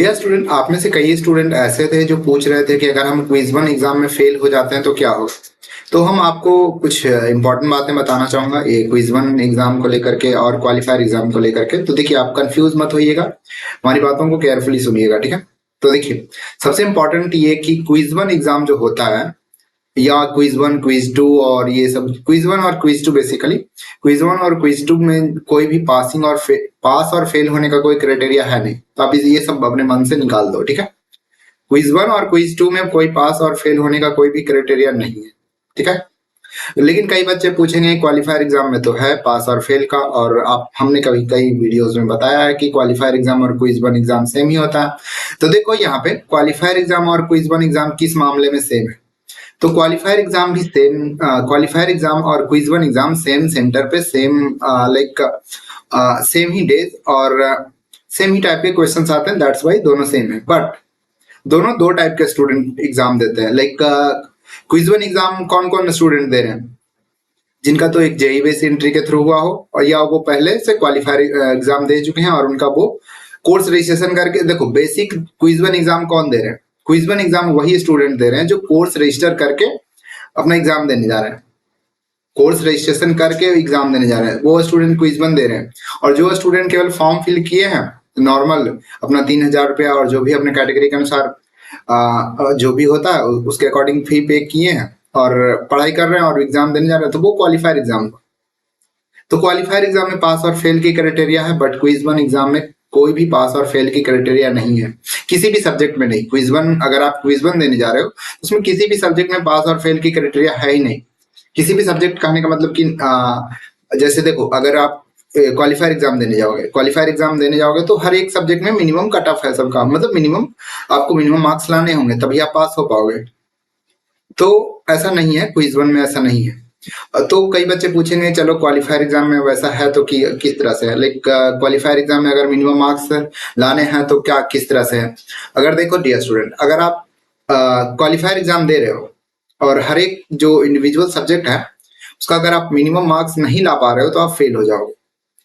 यह स्टूडेंट, आप में से कई स्टूडेंट ऐसे थे जो पूछ रहे थे कि अगर हम क्विज वन एग्जाम में फेल हो जाते हैं तो क्या हो। तो हम आपको कुछ इंपॉर्टेंट बातें बताना चाहूंगा ये क्विज वन एग्जाम को लेकर के और क्वालिफायर एग्जाम को लेकर के। तो देखिए, आप कंफ्यूज मत होइएगा, हमारी बातों को केयरफुली सुनिएगा, ठीक है। तो देखिए, सबसे इंपॉर्टेंट ये कि क्विज वन एग्जाम जो होता है, या क्विज वन क्विज टू और ये सब, क्विज वन और quiz two basically, quiz one और क्विज टू में कोई भी पास और फेल होने का कोई क्राइटेरिया है नहीं। तो आप ये सब अपने मन से निकाल दो, ठीक है। क्विज वन और क्विज टू में कोई पास और फेल होने का कोई भी क्राइटेरिया नहीं है, ठीक है। लेकिन कई बच्चे पूछेंगे क्वालिफायर एग्जाम में तो है पास और फेल का, और आप हमने कभी कई वीडियोस में बताया है कि क्वालिफायर एग्जाम और क्विज वन एग्जाम सेम ही होता है। तो देखो, यहाँ पे क्वालिफायर एग्जाम और क्विज वन एग्जाम किस मामले में सेम है। तो क्वालिफायर एग्जाम भी सेम, क्वालिफायर एग्जाम और quiz one exam same centre पे, सेम लाइक सेम ही डेज और सेम ही टाइप के क्वेश्चंस आते हैं, दैट्स वाई दोनों सेम है। बट दोनों दो टाइप के स्टूडेंट एग्जाम देते हैं। लाइक क्विज वन एग्जाम कौन कौन स्टूडेंट दे रहे हैं, जिनका तो एक जेई बेस एंट्री के थ्रू हुआ हो, और या वो पहले से क्वालिफायर एग्जाम दे चुके हैं और उनका वो कोर्स रजिस्ट्रेशन करके। देखो, बेसिक क्विज वन एग्जाम कौन दे रहे हैं, क्विज वन एग्जाम वही स्टूडेंट दे रहे हैं जो कोर्स रजिस्टर करके अपना एग्जाम देने जा रहे हैं, कोर्स रजिस्ट्रेशन करके एग्जाम देने जा रहे हैं, वो स्टूडेंट क्विज वन दे रहे हैं। और जो स्टूडेंट केवल फॉर्म फिल किए हैं नॉर्मल, अपना 3,000 रुपया और जो भी अपने कैटेगरी के अनुसार जो भी होता है उसके अकॉर्डिंग फी पे किए हैं और पढ़ाई कर रहे हैं और एग्जाम देने जा रहे हैं, तो वो क्वालिफायर एग्जाम। तो क्वालिफायर एग्जाम में पास और फेल की क्राइटेरिया है, बट क्विज वन एग्जाम में कोई भी पास और फेल की क्राइटेरिया नहीं है, किसी भी सब्जेक्ट में नहीं। क्विज वन, अगर आप क्विज वन देने जा रहे हो उसमें किसी भी सब्जेक्ट में पास और फेल की क्राइटेरिया है ही नहीं। किसी भी सब्जेक्ट कहने का मतलब कि जैसे देखो, अगर आप क्वालिफायर एग्जाम देने जाओगे, क्वालिफायर एग्जाम देने जाओगे तो हर एक सब्जेक्ट में मिनिमम कट ऑफ है सबका, मतलब मिनिमम आपको मिनिमम मार्क्स लाने होंगे तभी आप पास हो पाओगे। तो ऐसा नहीं है, क्विज वन में ऐसा नहीं है। तो कई बच्चे पूछेंगे चलो क्वालिफायर एग्जाम में वैसा है तो कि किस तरह से है। लाइक क्वालिफायर एग्जाम में अगर मिनिमम मार्क्स लाने हैं तो क्या किस तरह से है। अगर देखो डियर स्टूडेंट, अगर आप क्वालिफायर एग्जाम दे रहे हो और हर एक जो इंडिविजुअल सब्जेक्ट है उसका अगर आप मिनिमम मार्क्स नहीं ला पा रहे हो तो आप फेल हो जाओगे,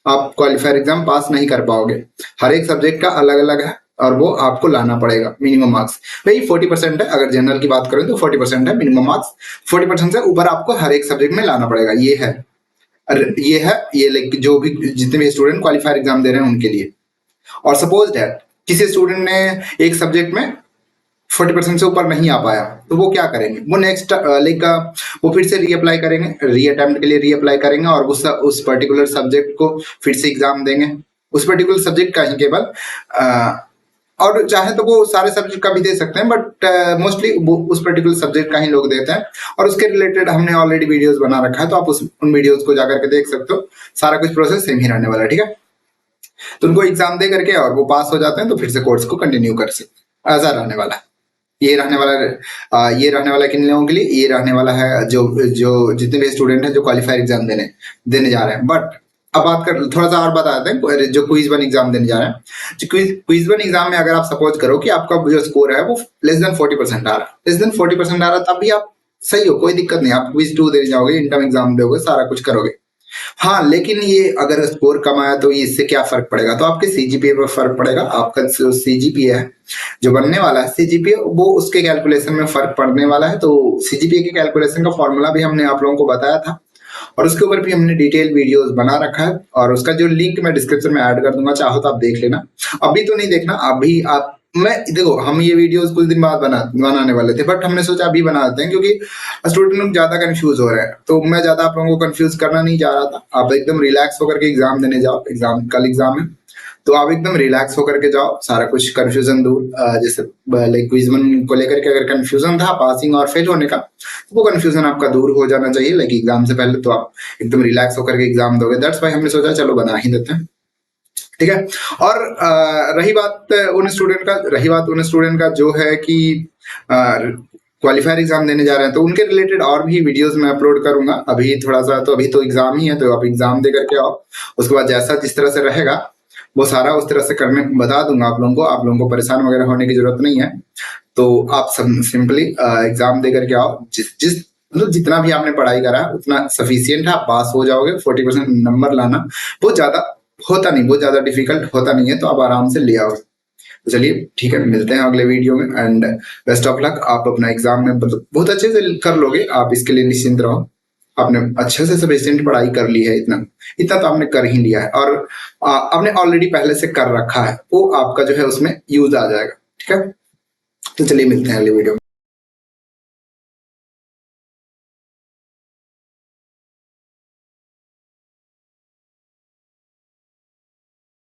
आप क्वालिफायर एग्जाम पास नहीं कर पाओगे। हर एक सब्जेक्ट का अलग अलग है और वो आपको लाना पड़ेगा मिनिमम मार्क्स। भाई 40% है, अगर जनरल की बात करें तो 40% है मिनिमम मार्क्स, 40% से ऊपर आपको हर एक सब्जेक्ट में लाना पड़ेगा। ये लाइक जो भी जितने भी स्टूडेंट क्वालिफायर एग्जाम दे रहे हैं उनके लिए। और सपोज दैट किसी स्टूडेंट ने एक सब्जेक्ट में 40% से ऊपर नहीं आ पाया, तो वो क्या करेंगे, वो नेक्स्ट लाइक वो फिर से रीअप्लाई करेंगे, रीअटेम्प्ट के लिए रीअप्लाई करेंगे और उस पर्टिकुलर सब्जेक्ट को फिर से एग्जाम देंगे, उस पर्टिकुलर सब्जेक्ट का ही केवल। और चाहे तो वो सारे सब्जेक्ट का भी दे सकते हैं, बट मोस्टली वो उस पर्टिकुलर सब्जेक्ट का ही लोग देते हैं। और उसके रिलेटेड हमने ऑलरेडी वीडियोस बना रखा है, तो आप उन वीडियोस को जाकर के देख सकते हो, सारा कुछ प्रोसेस सेम ही रहने वाला है, ठीक है। तो उनको एग्जाम दे करके और वो पास हो जाते हैं तो फिर से कोर्स को कंटिन्यू कर सकते हैं, ऐसा रहने वाला है। ये रहने वाला किन लोगों के लिए, ये रहने वाला है जो जो जितने भी स्टूडेंट हैं जो क्वालिफायर एग्जाम देने जा रहे हैं। बट अब बात कर, थोड़ा सा और बता देते हैं, जो क्विज वन एग्जाम देने जा रहे हैं, जो क्विज वन एग्जाम में अगर आप सपोज करो कि आपका जो स्कोर है वो लेस देन 40% आ रहा है, लेस देन 40% आ रहा है, तब भी आप सही हो, कोई दिक्कत नहीं, आप क्विज टू देने जाओगे, इंटर्म एग्जाम दोगे, सारा कुछ करोगे। हाँ, लेकिन ये अगर स्कोर कम आया तो इससे क्या फर्क पड़ेगा, तो आपके सीजीपीए पर फर्क पड़ेगा। आपका जो सीजीपीए है जो बनने वाला है सीजीपीए, वो उसके कैलकुलेशन में फर्क पड़ने वाला है। तो सीजीपीए के कैलकुलेशन का फॉर्मूला भी हमने आप लोगों को बताया था और उसके ऊपर भी हमने डिटेल वीडियोस बना रखा है, और उसका जो लिंक मैं डिस्क्रिप्शन में ऐड कर दूंगा, चाहो तो आप देख लेना। अभी तो नहीं देखना, अभी आप मैं देखो, हम ये वीडियोस कुछ दिन बाद बनाने वाले थे, बट हमने सोचा अभी बना देते हैं क्योंकि स्टूडेंट लोग ज्यादा कंफ्यूज हो रहे हैं। तो मैं ज्यादा आप लोगों को कंफ्यूज करना नहीं चाह रहा था, आप एकदम रिलैक्स होकर के एग्जाम देने जाओ। कल एग्जाम है तो आप एकदम रिलैक्स होकर के जाओ, सारा कुछ कंफ्यूजन दूर। जैसे लाइक क्विज वन को लेकर के अगर कंफ्यूजन था पासिंग और फेल होने का, तो वो कंफ्यूजन आपका दूर हो जाना चाहिए। लाइक एग्जाम से पहले तो आप एकदम रिलैक्स होकर के एग्जाम दोगे, दैट्स वाई हमने सोचा चलो बना ही देते हैं, ठीक है। और रही बात उन स्टूडेंट का जो है कि क्वालिफायर एग्जाम देने जा रहे हैं, तो उनके रिलेटेड और भी वीडियोस मैं अपलोड करूंगा। अभी थोड़ा सा तो अभी तो एग्जाम ही है, तो आप एग्जाम दे करके आओ, उसके बाद जैसा जिस तरह से रहेगा वो सारा उस तरह से करने बता दूंगा आप लोगों को। आप लोगों को परेशान वगैरह होने की जरूरत नहीं है। तो आप सब सिंपली एग्जाम दे करके आओ, जिस जिस मतलब जितना भी आपने पढ़ाई करा उतना सफिशियंट है, आप पास हो जाओगे। 40% नंबर लाना बहुत ज्यादा होता नहीं, बहुत ज्यादा डिफिकल्ट होता नहीं है, तो आप आराम से ले आओ। तो चलिए ठीक है, मिलते हैं अगले वीडियो में एंड बेस्ट ऑफ लक। आप अपना एग्जाम में बहुत अच्छे से कर लोगे, आप इसके लिए निश्चिंत रहो। आपने अच्छे से सफिशिएंट पढ़ाई कर ली है, इतना इतना तो आपने कर ही लिया है, और आपने ऑलरेडी पहले से कर रखा है, वो आपका जो है उसमें यूज आ जाएगा। ठीक है, तो चलिए मिलते हैं अगले वीडियो में।